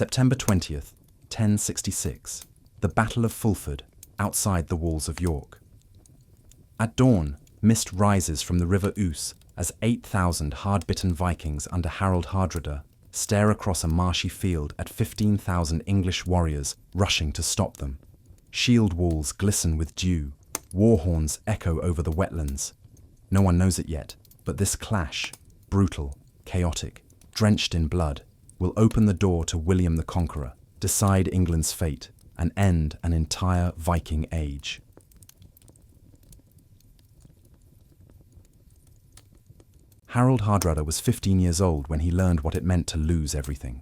September 20th, 1066. The Battle of Fulford, outside the walls of York. At dawn, mist rises from the River Ouse as 8,000 hard-bitten Vikings under Harald Hardrada stare across a marshy field at 15,000 English warriors rushing to stop them. Shield walls glisten with dew, war horns echo over the wetlands. No one knows it yet, but this clash, brutal, chaotic, drenched in blood, will open the door to William the Conqueror, decide England's fate, and end an entire Viking Age. Harald Hardrada was 15 years old when he learned what it meant to lose everything.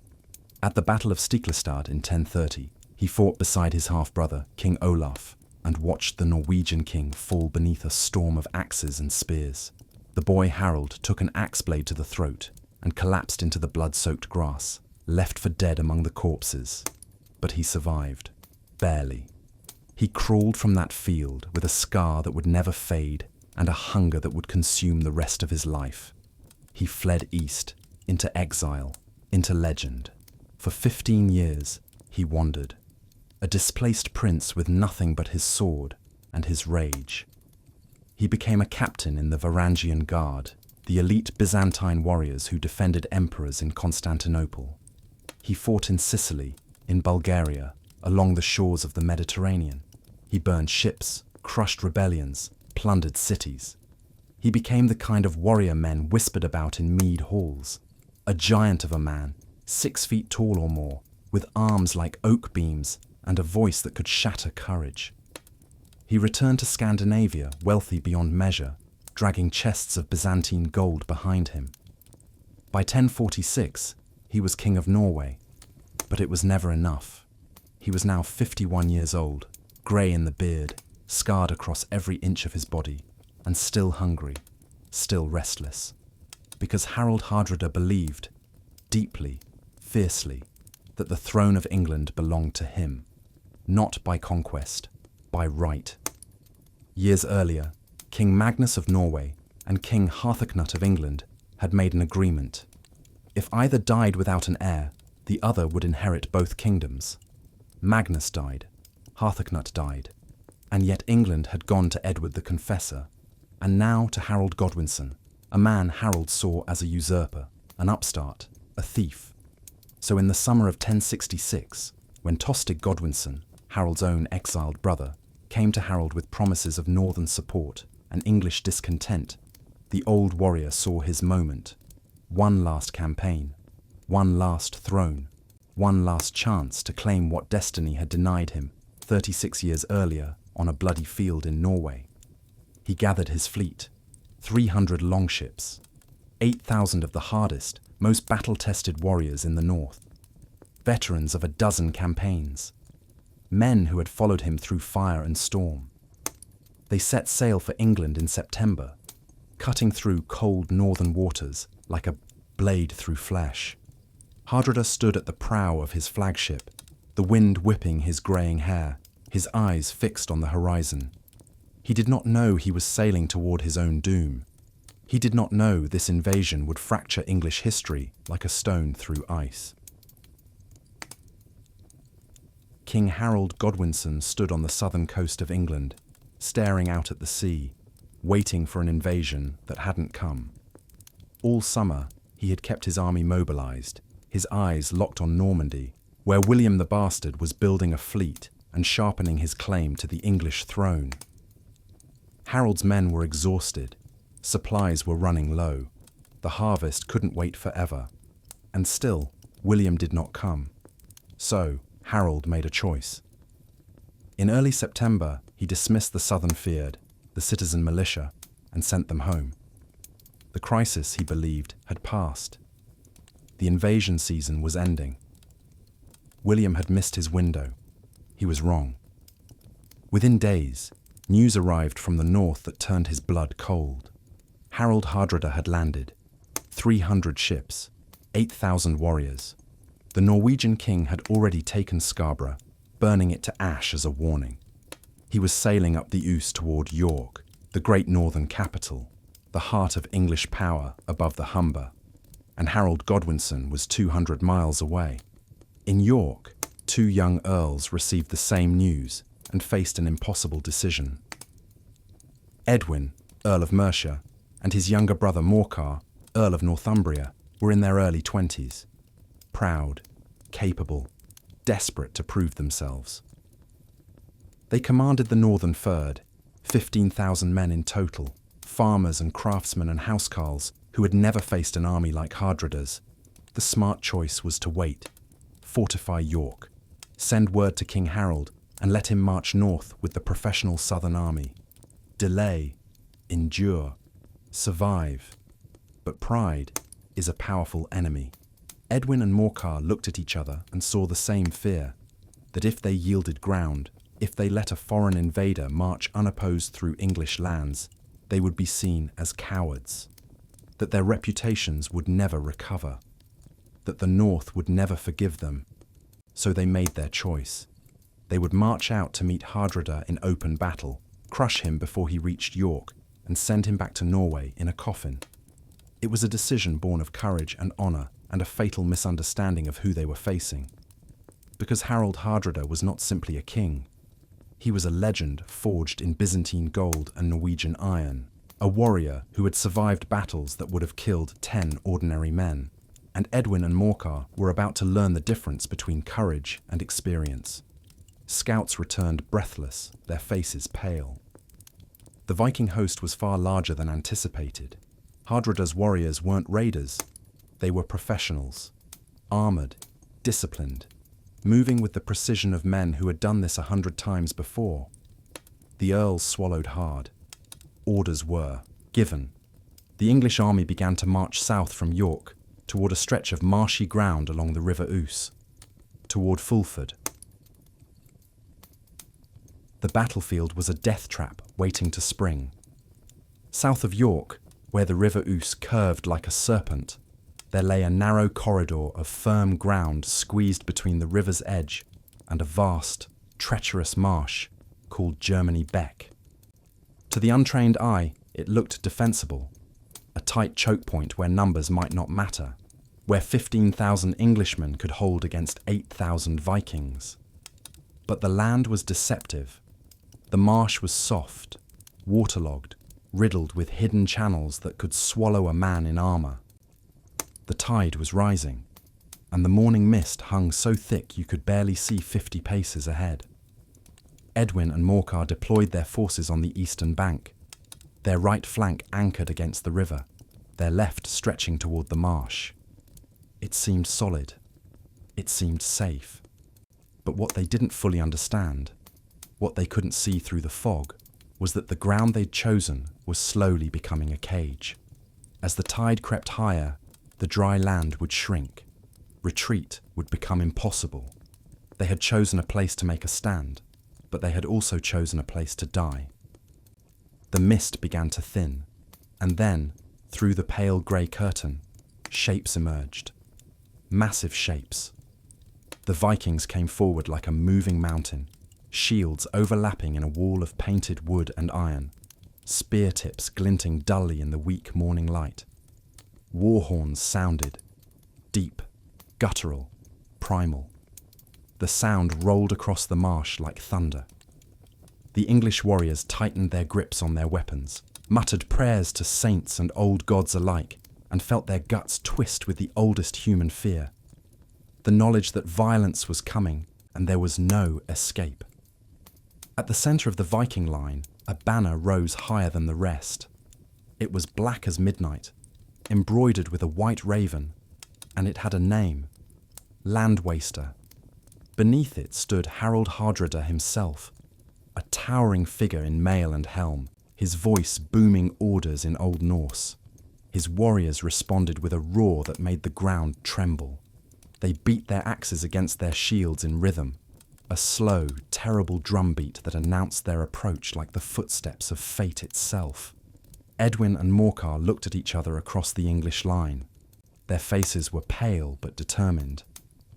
At the Battle of Stiklestad in 1030, he fought beside his half-brother, King Olaf, and watched the Norwegian king fall beneath a storm of axes and spears. The boy Harold took an axe blade to the throat and collapsed into the blood-soaked grass, left for dead among the corpses. But he survived. Barely. He crawled from that field with a scar that would never fade and a hunger that would consume the rest of his life. He fled east, into exile, into legend. For 15 years, he wandered, a displaced prince with nothing but his sword and his rage. He became a captain in the Varangian Guard, the elite Byzantine warriors who defended emperors in Constantinople. He fought in Sicily, in Bulgaria, along the shores of the Mediterranean. He burned ships, crushed rebellions, plundered cities. He became the kind of warrior men whispered about in mead halls, a giant of a man, 6 feet tall or more, with arms like oak beams and a voice that could shatter courage. He returned to Scandinavia, wealthy beyond measure, dragging chests of Byzantine gold behind him. By 1046, he was king of Norway, but it was never enough. He was now 51 years old, grey in the beard, scarred across every inch of his body, and still hungry, still restless. Because Harald Hardrada believed, deeply, fiercely, that the throne of England belonged to him, not by conquest, by right. Years earlier, King Magnus of Norway and King Harthacnut of England had made an agreement. If either died without an heir, the other would inherit both kingdoms. Magnus died, Harthacnut died, and yet England had gone to Edward the Confessor, and now to Harold Godwinson, a man Harold saw as a usurper, an upstart, a thief. So in the summer of 1066, when Tostig Godwinson, Harold's own exiled brother, came to Harold with promises of northern support and English discontent, the old warrior saw his moment. One last campaign, one last throne, one last chance to claim what destiny had denied him 36 years earlier on a bloody field in Norway. He gathered his fleet, 300 longships, 8,000 of the hardest, most battle-tested warriors in the north, veterans of a dozen campaigns, men who had followed him through fire and storm. They set sail for England in September, cutting through cold northern waters like a blade through flesh. Hardrada stood at the prow of his flagship, the wind whipping his greying hair, his eyes fixed on the horizon. He did not know he was sailing toward his own doom. He did not know this invasion would fracture English history like a stone through ice. King Harold Godwinson stood on the southern coast of England, staring out at the sea, waiting for an invasion that hadn't come. All summer, he had kept his army mobilized, his eyes locked on Normandy, where William the Bastard was building a fleet and sharpening his claim to the English throne. Harold's men were exhausted, supplies were running low, the harvest couldn't wait forever, and still William did not come. So Harold made a choice. In early September, he dismissed the southern fyrd, the citizen militia, and sent them home. The crisis, he believed, had passed. The invasion season was ending. William had missed his window. He was wrong. Within days, news arrived from the north that turned his blood cold. Harald Hardrada had landed. 300 ships, 8,000 warriors. The Norwegian king had already taken Scarborough, burning it to ash as a warning. He was sailing up the Ouse toward York, the great northern capital, the heart of English power above the Humber, and Harold Godwinson was 200 miles away. In York, two young earls received the same news and faced an impossible decision. Edwin, Earl of Mercia, and his younger brother Morcar, Earl of Northumbria, were in their early 20s. Proud, capable, desperate to prove themselves. They commanded the Northern Fyrd, 15,000 men in total, farmers and craftsmen and housecarls who had never faced an army like Hardrada's. The smart choice was to wait, fortify York, send word to King Harold and let him march north with the professional southern army. Delay, endure, survive. But pride is a powerful enemy. Edwin and Morcar looked at each other and saw the same fear, that if they yielded ground, if they let a foreign invader march unopposed through English lands, they would be seen as cowards, that their reputations would never recover, that the North would never forgive them. So they made their choice. They would march out to meet Hardrada in open battle, crush him before he reached York, and send him back to Norway in a coffin. It was a decision born of courage and honour and a fatal misunderstanding of who they were facing. Because Harald Hardrada was not simply a king. He was a legend forged in Byzantine gold and Norwegian iron, a warrior who had survived battles that would have killed 10 ordinary men. And Edwin and Morcar were about to learn the difference between courage and experience. Scouts returned breathless, their faces pale. The Viking host was far larger than anticipated. Hardrada's warriors weren't raiders. They were professionals, armoured, disciplined, moving with the precision of men who had done this 100 times before. The Earls swallowed hard. Orders were given. The English army began to march south from York, toward a stretch of marshy ground along the River Ouse, toward Fulford. The battlefield was a death trap waiting to spring. South of York, where the River Ouse curved like a serpent, there lay a narrow corridor of firm ground squeezed between the river's edge and a vast, treacherous marsh called Germany Beck. To the untrained eye, it looked defensible, a tight choke point where numbers might not matter, where 15,000 Englishmen could hold against 8,000 Vikings. But the land was deceptive. The marsh was soft, waterlogged, riddled with hidden channels that could swallow a man in armour. The tide was rising, and the morning mist hung so thick you could barely see 50 paces ahead. Edwin and Morcar deployed their forces on the eastern bank, their right flank anchored against the river, their left stretching toward the marsh. It seemed solid. It seemed safe. But what they didn't fully understand, what they couldn't see through the fog, was that the ground they'd chosen was slowly becoming a cage. As the tide crept higher, the dry land would shrink. Retreat would become impossible. They had chosen a place to make a stand, but they had also chosen a place to die. The mist began to thin, and then, through the pale grey curtain, shapes emerged. Massive shapes. The Vikings came forward like a moving mountain, shields overlapping in a wall of painted wood and iron, spear tips glinting dully in the weak morning light. War horns sounded, deep, guttural, primal. The sound rolled across the marsh like thunder. The English warriors tightened their grips on their weapons, muttered prayers to saints and old gods alike, and felt their guts twist with the oldest human fear. The knowledge that violence was coming and there was no escape. At the centre of the Viking line, a banner rose higher than the rest. It was black as midnight, embroidered with a white raven, and it had a name, Land Waster. Beneath it stood Harald Hardrada himself, a towering figure in mail and helm, his voice booming orders in Old Norse. His warriors responded with a roar that made the ground tremble. They beat their axes against their shields in rhythm, a slow, terrible drumbeat that announced their approach like the footsteps of fate itself. Edwin and Morcar looked at each other across the English line. Their faces were pale but determined.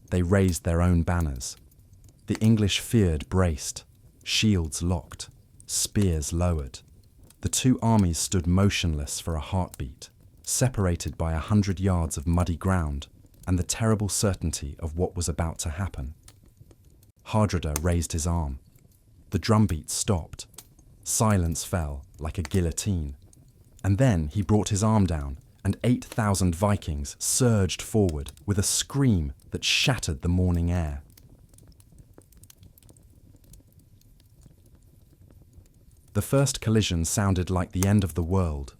They raised their own banners. The English feared braced, shields locked, spears lowered. The two armies stood motionless for a heartbeat, separated by 100 yards of muddy ground, and the terrible certainty of what was about to happen. Hardrada raised his arm. The drumbeat stopped. Silence fell like a guillotine. And then he brought his arm down, and 8,000 Vikings surged forward with a scream that shattered the morning air. The first collision sounded like the end of the world.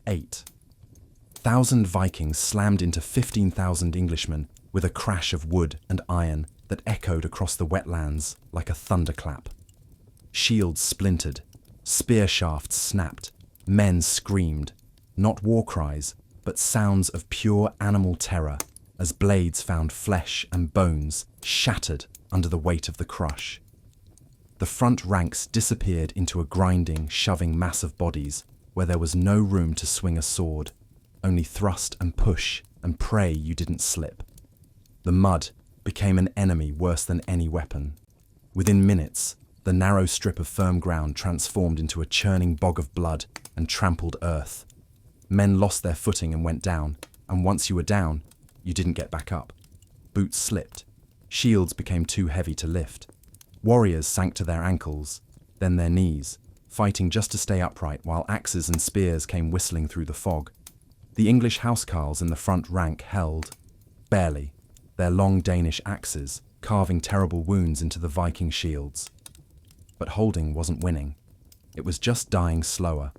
8,000 Vikings slammed into 15,000 Englishmen with a crash of wood and iron that echoed across the wetlands like a thunderclap. Shields splintered, spear shafts snapped, men screamed, not war cries, but sounds of pure animal terror as blades found flesh and bones shattered under the weight of the crush. The front ranks disappeared into a grinding, shoving mass of bodies where there was no room to swing a sword, only thrust and push and pray you didn't slip. The mud became an enemy worse than any weapon. Within minutes, the narrow strip of firm ground transformed into a churning bog of blood and trampled earth. Men lost their footing and went down, and once you were down, you didn't get back up. Boots slipped. Shields became too heavy to lift. Warriors sank to their ankles, then their knees, fighting just to stay upright while axes and spears came whistling through the fog. The English housecarls in the front rank held, barely, their long Danish axes, carving terrible wounds into the Viking shields. But holding wasn't winning. It was just dying slower.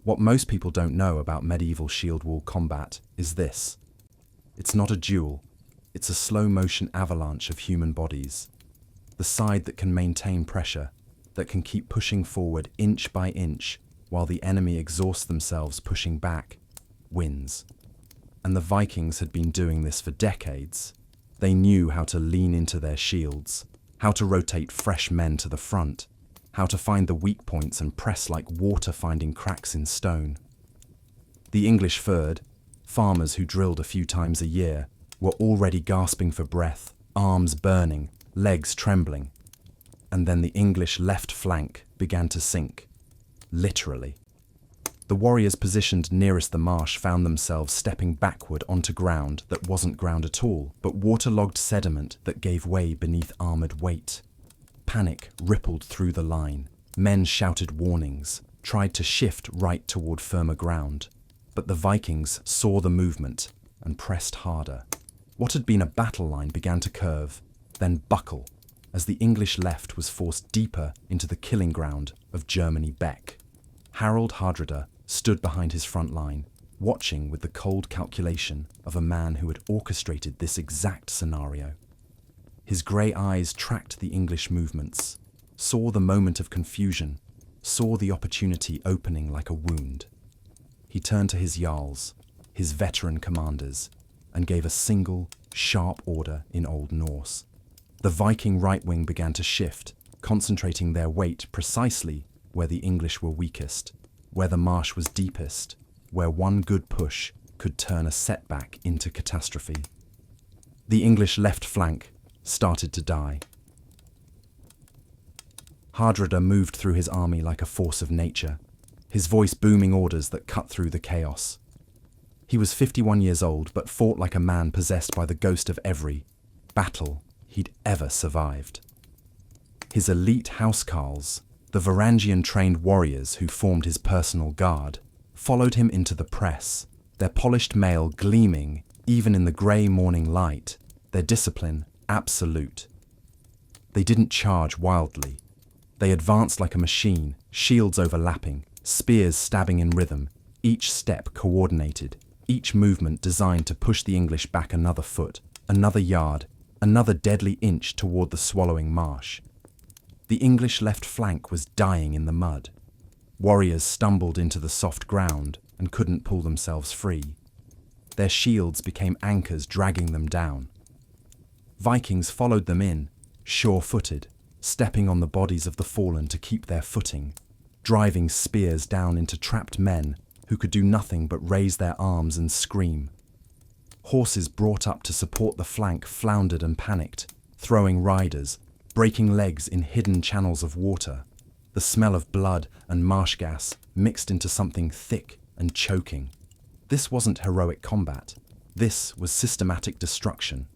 What most people don't know about medieval shield wall combat is this. It's not a duel. It's a slow-motion avalanche of human bodies. The side that can maintain pressure, that can keep pushing forward inch by inch while the enemy exhaust themselves pushing back, wins. And the Vikings had been doing this for decades. They knew how to lean into their shields, how to rotate fresh men to the front, how to find the weak points and press like water finding cracks in stone. The English fyrd, farmers who drilled a few times a year, were already gasping for breath, arms burning, legs trembling. And then the English left flank began to sink, literally. The warriors positioned nearest the marsh found themselves stepping backward onto ground that wasn't ground at all, but waterlogged sediment that gave way beneath armoured weight. Panic rippled through the line. Men shouted warnings, tried to shift right toward firmer ground. But the Vikings saw the movement and pressed harder. What had been a battle line began to curve, then buckle, as the English left was forced deeper into the killing ground of Germany Beck. Harald Hardrada stood behind his front line, watching with the cold calculation of a man who had orchestrated this exact scenario. His grey eyes tracked the English movements, saw the moment of confusion, saw the opportunity opening like a wound. He turned to his jarls, his veteran commanders, and gave a single, sharp order in Old Norse. The Viking right wing began to shift, concentrating their weight precisely where the English were weakest, where the marsh was deepest, where one good push could turn a setback into catastrophe. The English left flank started to die. Hardrada moved through his army like a force of nature, his voice booming orders that cut through the chaos. He was 51 years old, but fought like a man possessed by the ghost of every battle he'd ever survived. His elite housecarls, the Varangian-trained warriors who formed his personal guard, followed him into the press, their polished mail gleaming even in the grey morning light, their discipline absolute. They didn't charge wildly. They advanced like a machine, shields overlapping, spears stabbing in rhythm, each step coordinated, each movement designed to push the English back another foot, another yard, another deadly inch toward the swallowing marsh. The English left flank was dying in the mud. Warriors stumbled into the soft ground and couldn't pull themselves free. Their shields became anchors dragging them down. Vikings followed them in, sure-footed, stepping on the bodies of the fallen to keep their footing, driving spears down into trapped men who could do nothing but raise their arms and scream. Horses brought up to support the flank floundered and panicked, throwing riders, breaking legs in hidden channels of water. The smell of blood and marsh gas mixed into something thick and choking. This wasn't heroic combat. This was systematic destruction.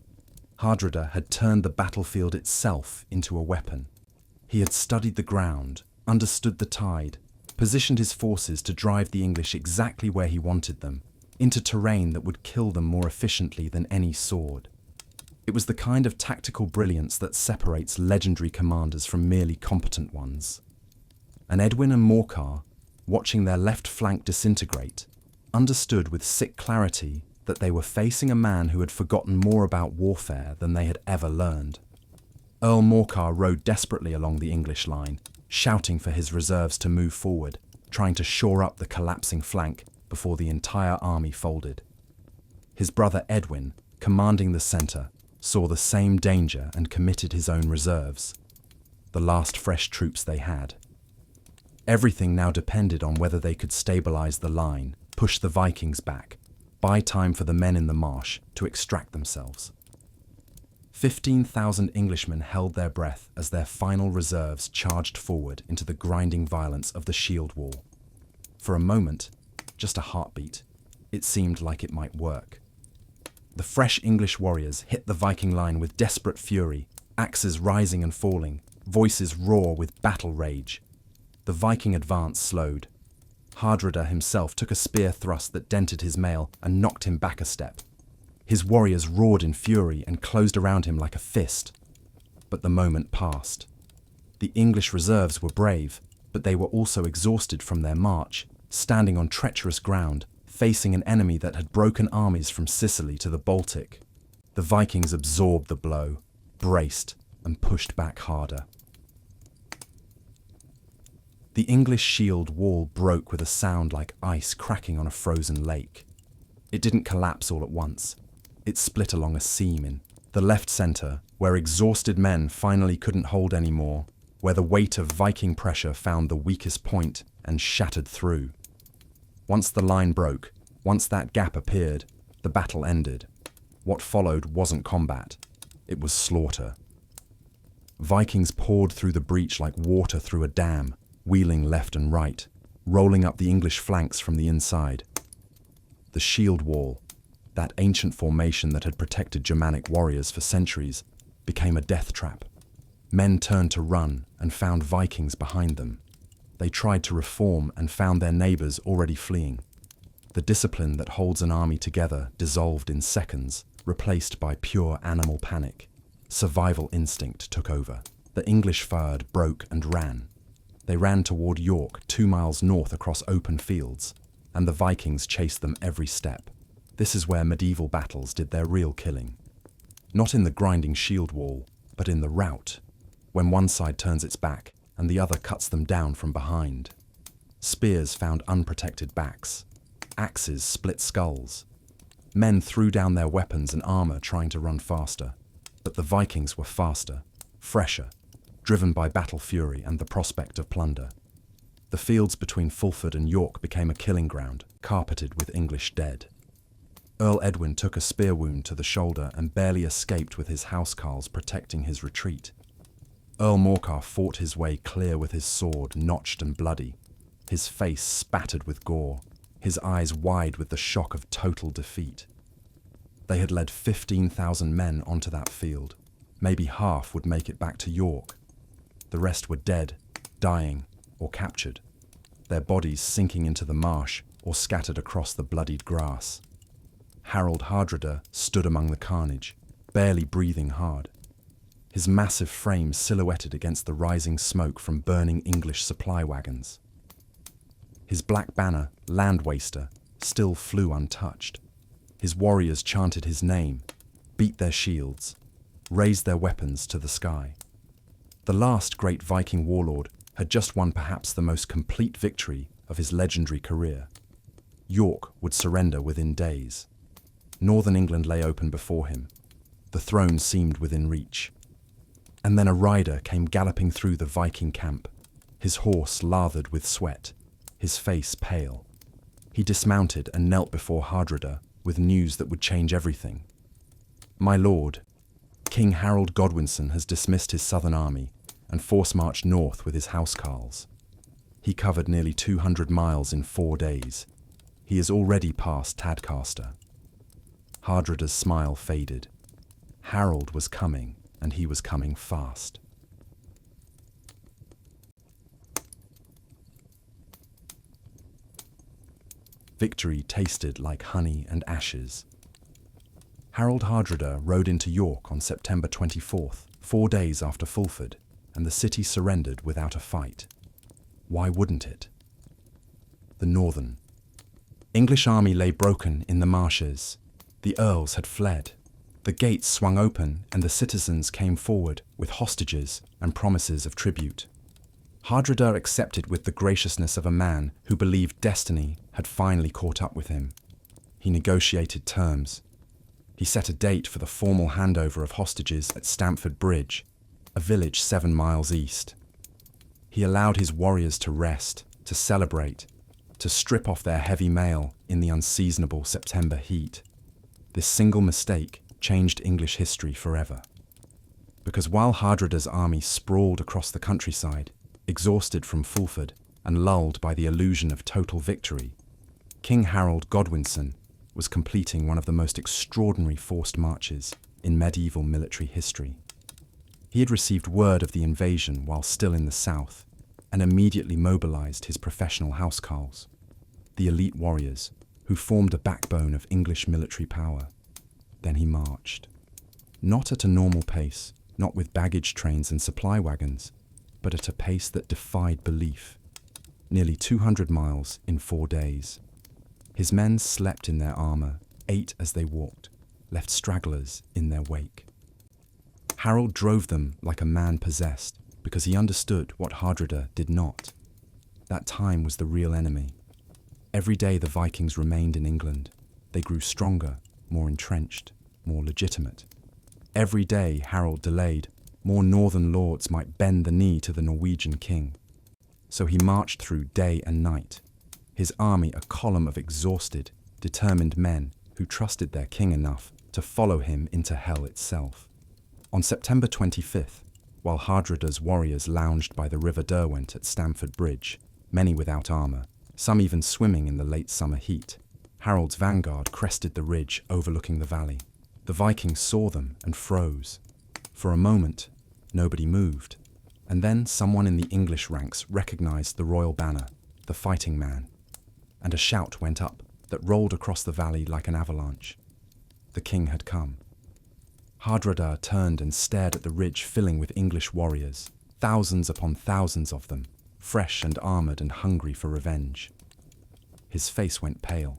Hardrada had turned the battlefield itself into a weapon. He had studied the ground, understood the tide, positioned his forces to drive the English exactly where he wanted them, into terrain that would kill them more efficiently than any sword. It was the kind of tactical brilliance that separates legendary commanders from merely competent ones. And Edwin and Morcar, watching their left flank disintegrate, understood with sick clarity that they were facing a man who had forgotten more about warfare than they had ever learned. Earl Morcar rode desperately along the English line, shouting for his reserves to move forward, trying to shore up the collapsing flank before the entire army folded. His brother Edwin, commanding the centre, saw the same danger and committed his own reserves, the last fresh troops they had. Everything now depended on whether they could stabilise the line, push the Vikings back, buy time for the men in the marsh to extract themselves. 15,000 Englishmen held their breath as their final reserves charged forward into the grinding violence of the shield wall. For a moment, just a heartbeat, it seemed like it might work. The fresh English warriors hit the Viking line with desperate fury, axes rising and falling, voices roar with battle rage. The Viking advance slowed. Hardrada himself took a spear thrust that dented his mail and knocked him back a step. His warriors roared in fury and closed around him like a fist. But the moment passed. The English reserves were brave, but they were also exhausted from their march, standing on treacherous ground, facing an enemy that had broken armies from Sicily to the Baltic. The Vikings absorbed the blow, braced, and pushed back harder. The English shield wall broke with a sound like ice cracking on a frozen lake. It didn't collapse all at once. It split along a seam in the left centre, where exhausted men finally couldn't hold any more, where the weight of Viking pressure found the weakest point and shattered through. Once the line broke, once that gap appeared, the battle ended. What followed wasn't combat. It was slaughter. Vikings poured through the breach like water through a dam, wheeling left and right, rolling up the English flanks from the inside. The shield wall, that ancient formation that had protected Germanic warriors for centuries, became a death trap. Men turned to run and found Vikings behind them. They tried to reform and found their neighbours already fleeing. The discipline that holds an army together dissolved in seconds, replaced by pure animal panic. Survival instinct took over. The English fired, broke and ran. They ran toward York, 2 miles north across open fields, and the Vikings chased them every step. This is where medieval battles did their real killing. Not in the grinding shield wall, but in the rout, when one side turns its back and the other cuts them down from behind. Spears found unprotected backs. Axes split skulls. Men threw down their weapons and armour trying to run faster. But the Vikings were faster, fresher, driven by battle fury and the prospect of plunder. The fields between Fulford and York became a killing ground, carpeted with English dead. Earl Edwin took a spear wound to the shoulder and barely escaped with his housecarls protecting his retreat. Earl Morcar fought his way clear with his sword, notched and bloody, his face spattered with gore, his eyes wide with the shock of total defeat. They had led 15,000 men onto that field. Maybe half would make it back to York. The rest were dead, dying, or captured, their bodies sinking into the marsh or scattered across the bloodied grass. Harald Hardrada stood among the carnage, barely breathing hard, his massive frame silhouetted against the rising smoke from burning English supply wagons. His black banner, Land Waster, still flew untouched. His warriors chanted his name, beat their shields, raised their weapons to the sky. The last great Viking warlord had just won perhaps the most complete victory of his legendary career. York would surrender within days. Northern England lay open before him. The throne seemed within reach. And then a rider came galloping through the Viking camp, his horse lathered with sweat, his face pale. He dismounted and knelt before Hardrada with news that would change everything. "My lord, King Harold Godwinson has dismissed his southern army and force-marched north with his housecarls. He covered nearly 200 miles in 4 days. He is already past Tadcaster." Hardrada's smile faded. Harold was coming, and he was coming fast. Victory tasted like honey and ashes. Harald Hardrada rode into York on September 24th, 4 days after Fulford, and the city surrendered without a fight. Why wouldn't it? The Northern. English army lay broken in the marshes. The Earls had fled. The gates swung open and the citizens came forward with hostages and promises of tribute. Hardrada accepted with the graciousness of a man who believed destiny had finally caught up with him. He negotiated terms. He set a date for the formal handover of hostages at Stamford Bridge, a village 7 miles east. He allowed his warriors to rest, to celebrate, to strip off their heavy mail in the unseasonable September heat. This single mistake changed English history forever. Because while Hardrada's army sprawled across the countryside, exhausted from Fulford and lulled by the illusion of total victory, King Harold Godwinson was completing one of the most extraordinary forced marches in medieval military history. He had received word of the invasion while still in the south and immediately mobilized his professional housecarls, the elite warriors who formed a backbone of English military power. Then he marched. Not at a normal pace, not with baggage trains and supply wagons, but at a pace that defied belief. Nearly 200 miles in 4 days. His men slept in their armor, ate as they walked, left stragglers in their wake. Harold drove them like a man possessed because he understood what Hardrada did not. That time was the real enemy. Every day the Vikings remained in England. They grew stronger, more entrenched, more legitimate. Every day Harold delayed, more northern lords might bend the knee to the Norwegian king. So he marched through day and night, his army a column of exhausted, determined men who trusted their king enough to follow him into hell itself. On September 25th, while Hardrada's warriors lounged by the River Derwent at Stamford Bridge, many without armor, some even swimming in the late summer heat, Harold's vanguard crested the ridge overlooking the valley. The Vikings saw them and froze. For a moment, nobody moved, and then someone in the English ranks recognized the royal banner, the fighting man, and a shout went up that rolled across the valley like an avalanche. The king had come. Hardrada turned and stared at the ridge filling with English warriors, thousands upon thousands of them, fresh and armored and hungry for revenge. His face went pale.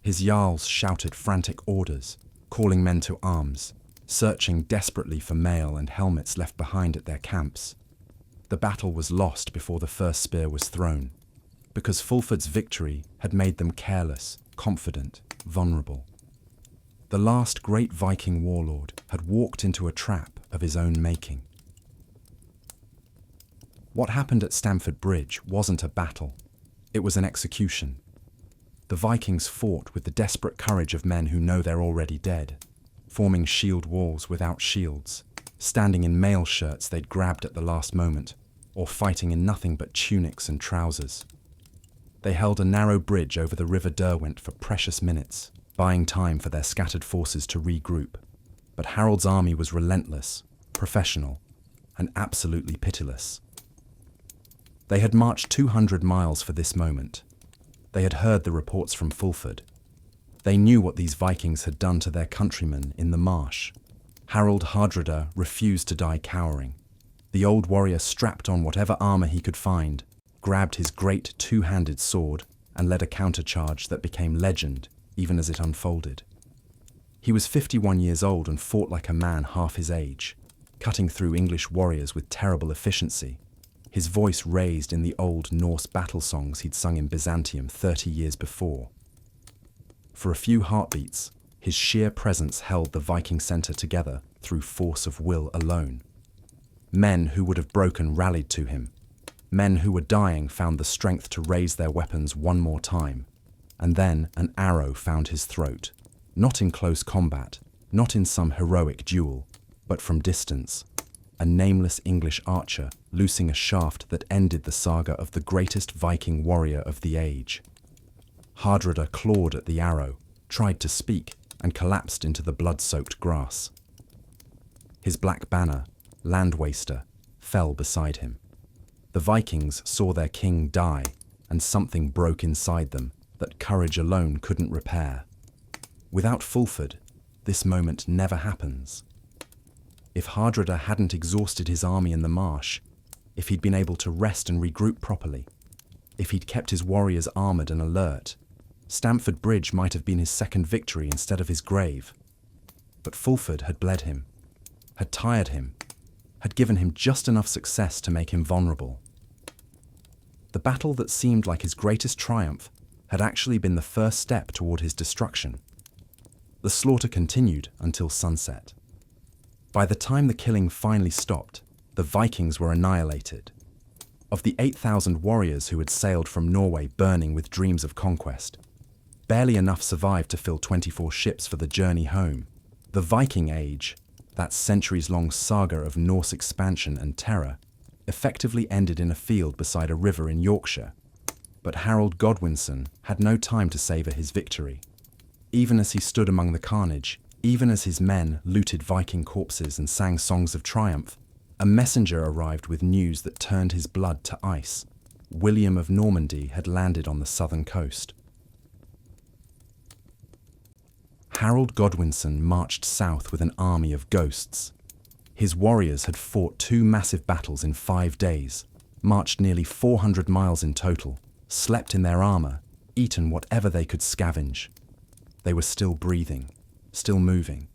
His jarls shouted frantic orders, calling men to arms, searching desperately for mail and helmets left behind at their camps. The battle was lost before the first spear was thrown, because Fulford's victory had made them careless, confident, vulnerable. The last great Viking warlord had walked into a trap of his own making. What happened at Stamford Bridge wasn't a battle, it was an execution. The Vikings fought with the desperate courage of men who know they're already dead, forming shield walls without shields, standing in mail shirts they'd grabbed at the last moment, or fighting in nothing but tunics and trousers. They held a narrow bridge over the River Derwent for precious minutes, buying time for their scattered forces to regroup. But Harold's army was relentless, professional, and absolutely pitiless. They had marched 200 miles for this moment. They had heard the reports from Fulford. They knew what these Vikings had done to their countrymen in the marsh. Harald Hardrada refused to die cowering. The old warrior strapped on whatever armor he could find, grabbed his great two-handed sword, and led a countercharge that became legend even as it unfolded. He was 51 years old and fought like a man half his age, cutting through English warriors with terrible efficiency, his voice raised in the old Norse battle songs he'd sung in Byzantium 30 years before. For a few heartbeats, his sheer presence held the Viking centre together through force of will alone. Men who would have broken rallied to him. Men who were dying found the strength to raise their weapons one more time. And then an arrow found his throat, not in close combat, not in some heroic duel, but from distance. A nameless English archer loosing a shaft that ended the saga of the greatest Viking warrior of the age. Hardrada clawed at the arrow, tried to speak, and collapsed into the blood-soaked grass. His black banner, land waster, fell beside him. The Vikings saw their king die, and something broke inside them that courage alone couldn't repair. Without Fulford, this moment never happens. If Hardrada hadn't exhausted his army in the marsh, if he'd been able to rest and regroup properly, if he'd kept his warriors armoured and alert, Stamford Bridge might have been his second victory instead of his grave. But Fulford had bled him, had tired him, had given him just enough success to make him vulnerable. The battle that seemed like his greatest triumph had actually been the first step toward his destruction. The slaughter continued until sunset. By the time the killing finally stopped, the Vikings were annihilated. Of the 8,000 warriors who had sailed from Norway burning with dreams of conquest, barely enough survived to fill 24 ships for the journey home. The Viking Age, that centuries-long saga of Norse expansion and terror, effectively ended in a field beside a river in Yorkshire. But Harold Godwinson had no time to savour his victory. Even as he stood among the carnage, even as his men looted Viking corpses and sang songs of triumph, a messenger arrived with news that turned his blood to ice. William of Normandy had landed on the southern coast. Harold Godwinson marched south with an army of ghosts. His warriors had fought 2 massive battles in 5 days, marched nearly 400 miles in total, slept in their armour, eaten whatever they could scavenge. They were still breathing, still moving,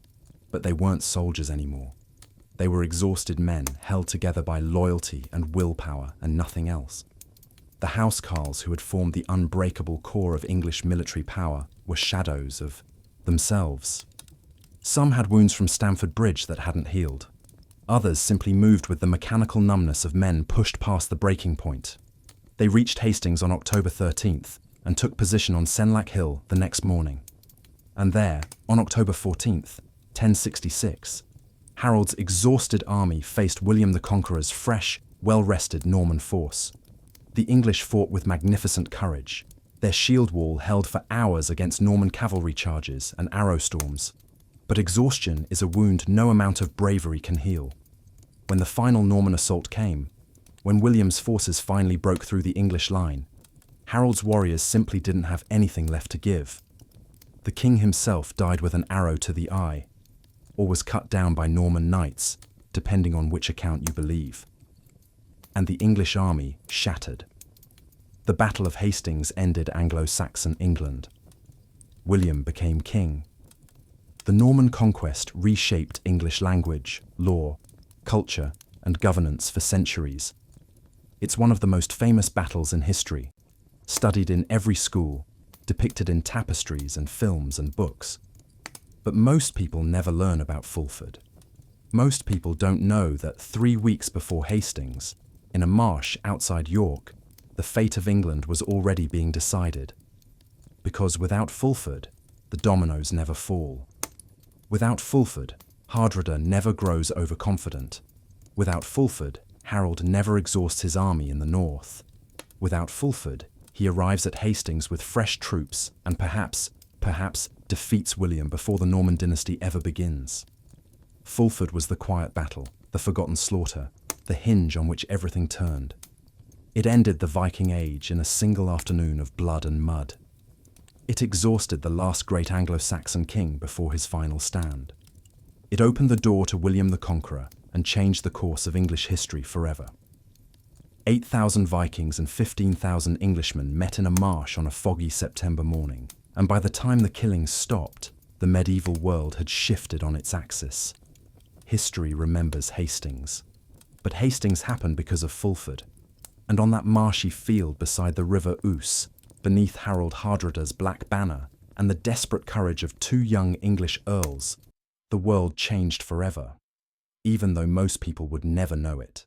but they weren't soldiers anymore. They were exhausted men held together by loyalty and willpower and nothing else. The housecarls who had formed the unbreakable core of English military power were shadows of themselves. Some had wounds from Stamford Bridge that hadn't healed. Others simply moved with the mechanical numbness of men pushed past the breaking point. They reached Hastings on October 13th and took position on Senlac Hill the next morning. And there, on October 14th, 1066, Harold's exhausted army faced William the Conqueror's fresh, well-rested Norman force. The English fought with magnificent courage. Their shield wall held for hours against Norman cavalry charges and arrow storms. But exhaustion is a wound no amount of bravery can heal. When the final Norman assault came, when William's forces finally broke through the English line, Harold's warriors simply didn't have anything left to give. The king himself died with an arrow to the eye, or was cut down by Norman knights, depending on which account you believe. And the English army shattered. The Battle of Hastings ended Anglo-Saxon England. William became king. The Norman Conquest reshaped English language, law, culture, and governance for centuries. It's one of the most famous battles in history, studied in every school, depicted in tapestries and films and books. But most people never learn about Fulford. Most people don't know that 3 weeks before Hastings, in a marsh outside York, the fate of England was already being decided. Because without Fulford, the dominoes never fall. Without Fulford, Hardrada never grows overconfident. Without Fulford, Harold never exhausts his army in the north. Without Fulford, he arrives at Hastings with fresh troops and perhaps defeats William before the Norman dynasty ever begins. Fulford was the quiet battle, the forgotten slaughter, the hinge on which everything turned. It ended the Viking Age in a single afternoon of blood and mud. It exhausted the last great Anglo-Saxon king before his final stand. It opened the door to William the Conqueror and changed the course of English history forever. 8,000 Vikings and 15,000 Englishmen met in a marsh on a foggy September morning, and by the time the killings stopped, the medieval world had shifted on its axis. History remembers Hastings. But Hastings happened because of Fulford. And on that marshy field beside the River Ouse, beneath Harald Hardrada's black banner and the desperate courage of 2 young English earls, the world changed forever, even though most people would never know it.